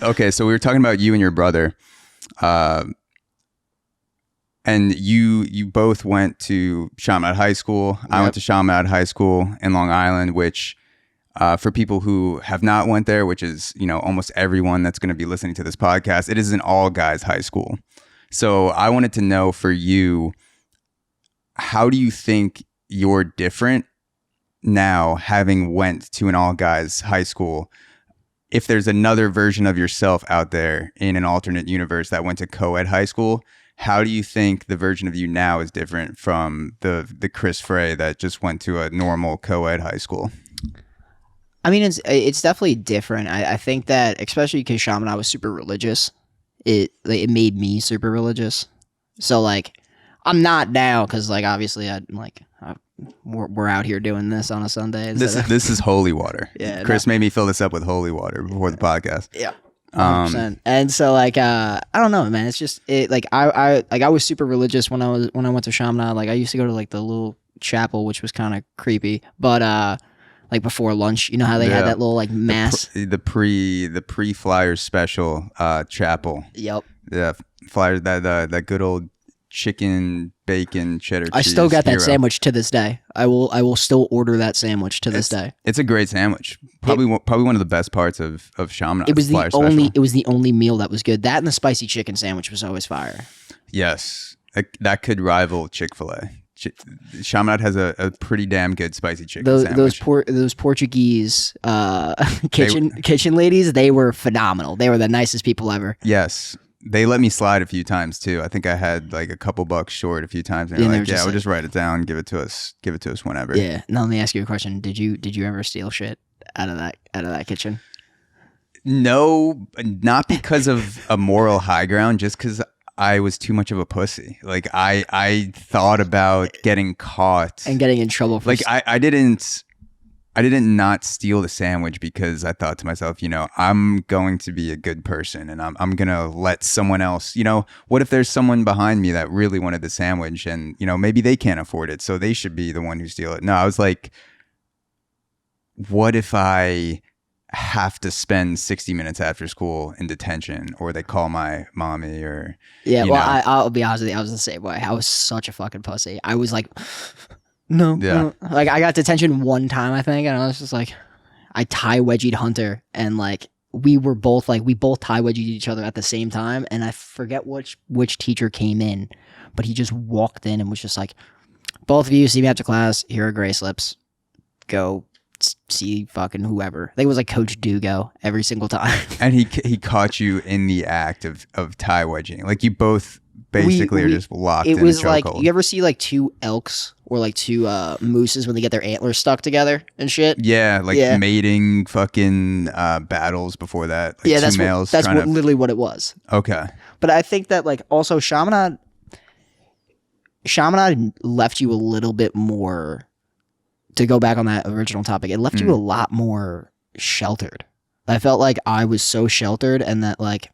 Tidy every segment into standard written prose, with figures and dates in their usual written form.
Okay, so we were talking about you and your brother, and you both went to Chaminade High School. Yep. I went to Chaminade High School in Long Island, which for people who have not went there, which is almost everyone that's going to be listening to this podcast, it is an all guys high school. So I wanted to know for you, how do you think you're different now having went to an all guys high school? If there's another version of yourself out there in an alternate universe that went to co-ed high school, how do you think the version of you now is different from the Chris Frey that just went to a normal co-ed high school? I mean, it's definitely different. I think that, especially because Chaminade was super religious, it made me super religious. So like, I'm not now because like obviously we're out here doing this on a Sunday. This is holy water. Yeah, Chris made me fill this up with holy water before the podcast. Yeah. 100%. And so like I don't know, man. It's just I was super religious when I went to Chaminade. Like I used to go to like the little chapel, which was kind of creepy, but like before lunch, you know how they had that little like mass, the pre Flyers special chapel. Yep. Yeah, Flyers, that good old chicken bacon cheddar cheese. I still got that sandwich to this day. I will still order that sandwich to this day. It's a great sandwich. Probably one of the best parts of Chaminade. It was the only meal that was good. That and the spicy chicken sandwich was always fire. Yes, that could rival Chick-fil-A. Chaminade has a pretty damn good spicy chicken sandwich. Those Portuguese kitchen ladies, they were phenomenal. They were the nicest people ever. Yes. They let me slide a few times too. I think I had like a couple bucks short a few times. And they're like, "Yeah, we'll just write it down, give it to us whenever." Yeah. Now let me ask you a question. Did you ever steal shit out of that kitchen? No, not because of a moral high ground, just because I was too much of a pussy. Like I thought about getting caught and getting in trouble for I didn't not steal the sandwich because I thought to myself, I'm going to be a good person and I'm going to let someone else, what if there's someone behind me that really wanted the sandwich and, maybe they can't afford it, so they should be the one who steal it. No, I was like, what if I have to spend 60 minutes after school in detention, or they call my mommy, or I'll be honest with you, I was the same way. I was such a fucking pussy. I was like, no. Like I got detention one time, I think, and I was just like, I tie wedgied Hunter, and like we both tie wedgied each other at the same time, and I forget which teacher came in, but he just walked in and was just like, both of you see me after class, here are gray slips, go see fucking whoever. I think it was like Coach Dugo every single time. And he caught you in the act of tie wedging. Like you both basically are just locked in a chokehold. It was like, you ever see like two elks or like two mooses when they get their antlers stuck together and shit? Yeah, mating fucking battles before that. Like that's literally what it was. Okay. But I think that like also Chaminade left you a little bit more, to go back on that original topic, it left you a lot more sheltered. I felt like I was so sheltered, and that like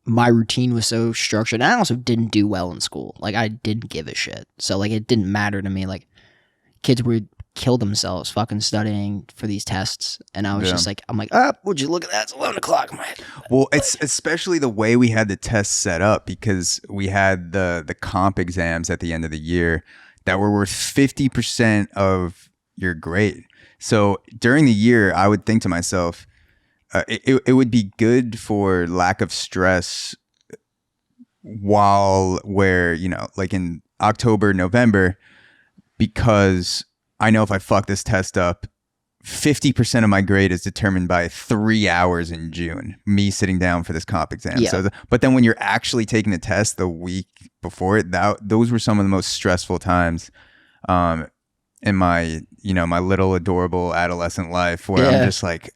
my routine was so structured. And I also didn't do well in school. Like I didn't give a shit. So like it didn't matter to me. Like kids would kill themselves fucking studying for these tests. And I was just like, would you look at that? It's 11 o'clock. Well, it's especially the way we had the tests set up, because we had the comp exams at the end of the year that were worth 50% of your grade. So during the year, I would think to myself, it would be good for lack of stress like in October, November, because I know if I fuck this test up, 50% of my grade is determined by 3 hours in June, me sitting down for this comp exam. Yeah. So, but then when you're actually taking the test the week before it, those were some of the most stressful times in my, my little adorable adolescent life, where I'm just like,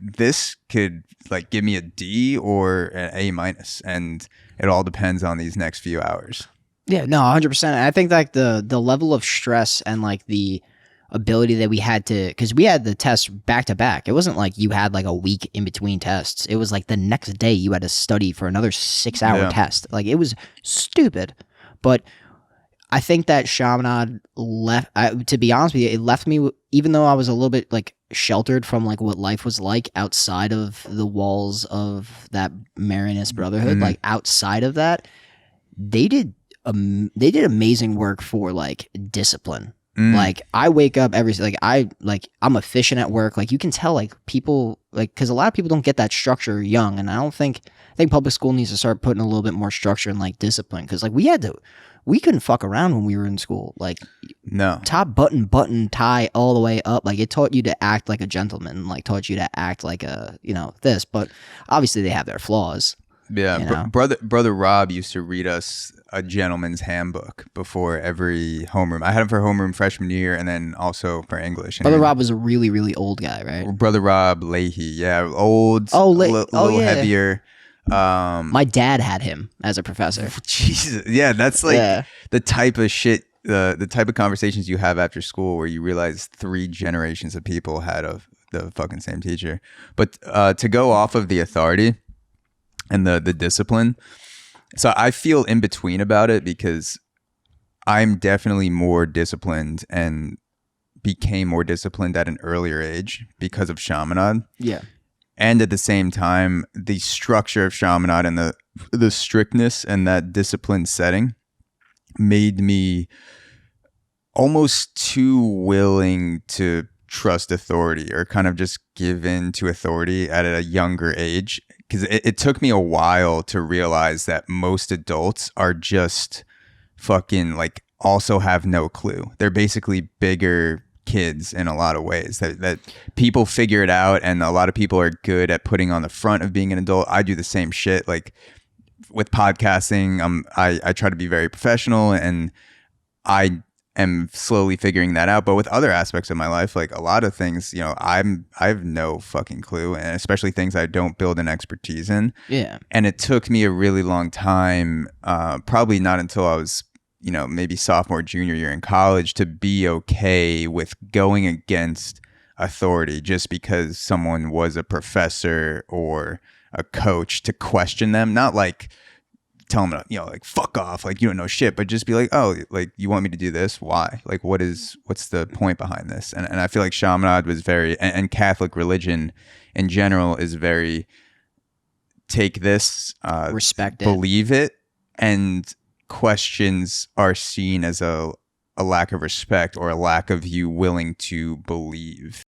this could like give me a D or an A-, and it all depends on these next few hours. Yeah, no, 100%. I think like the level of stress and like the ability that we had to, because we had the tests back to back. It wasn't like you had like a week in between tests. It was like the next day you had to study for another 6-hour test. Like it was stupid. But I think that Chaminade left. To be honest with you, it left me. Even though I was a little bit like sheltered from like what life was like outside of the walls of that Marianist Brotherhood, like outside of that, they did amazing work for like discipline. Like I wake up I'm efficient at work. Like you can tell like people like because a lot of people don't get that structure young, and I think public school needs to start putting a little bit more structure and like discipline because like we couldn't fuck around when we were in school. Like no top button tie all the way up. Like it taught you to act like a gentleman. Like taught you to act like a this. But obviously they have their flaws. Yeah, brother Rob used to read us a gentleman's handbook before every homeroom. I had him for homeroom freshman year, and then also for English. Brother Rob was a really really old guy, right? Brother Rob Leahy, yeah, old, a little heavier. My dad had him as a professor. Jesus, yeah, that's like the type of shit, the type of conversations you have after school where you realize 3 generations of people had the fucking same teacher. But to go off of the authority and the discipline, so I feel in between about it because I'm definitely more disciplined and became more disciplined at an earlier age because of Chaminade. Yeah. And at the same time, the structure of Chaminade and the strictness and that disciplined setting made me almost too willing to trust authority or kind of just give in to authority at a younger age. Because it took me a while to realize that most adults are just fucking like also have no clue. They're basically bigger kids in a lot of ways that people figure it out, and a lot of people are good at putting on the front of being an adult. I do the same shit. Like with podcasting, I try to be very professional, and I am slowly figuring that out. But with other aspects of my life, like a lot of things, I have no fucking clue, and especially things I don't build an expertise in. Yeah. And it took me a really long time, probably not until I was maybe sophomore, junior year in college, to be okay with going against authority just because someone was a professor or a coach, to question them, not like tell them to, like fuck off, like you don't know shit, but just be like, oh, like you want me to do this? Why? Like what's the point behind this? And I feel like Chaminade was very, and Catholic religion in general is very, take this, respect it, believe it, and questions are seen as a lack of respect or a lack of you willing to believe.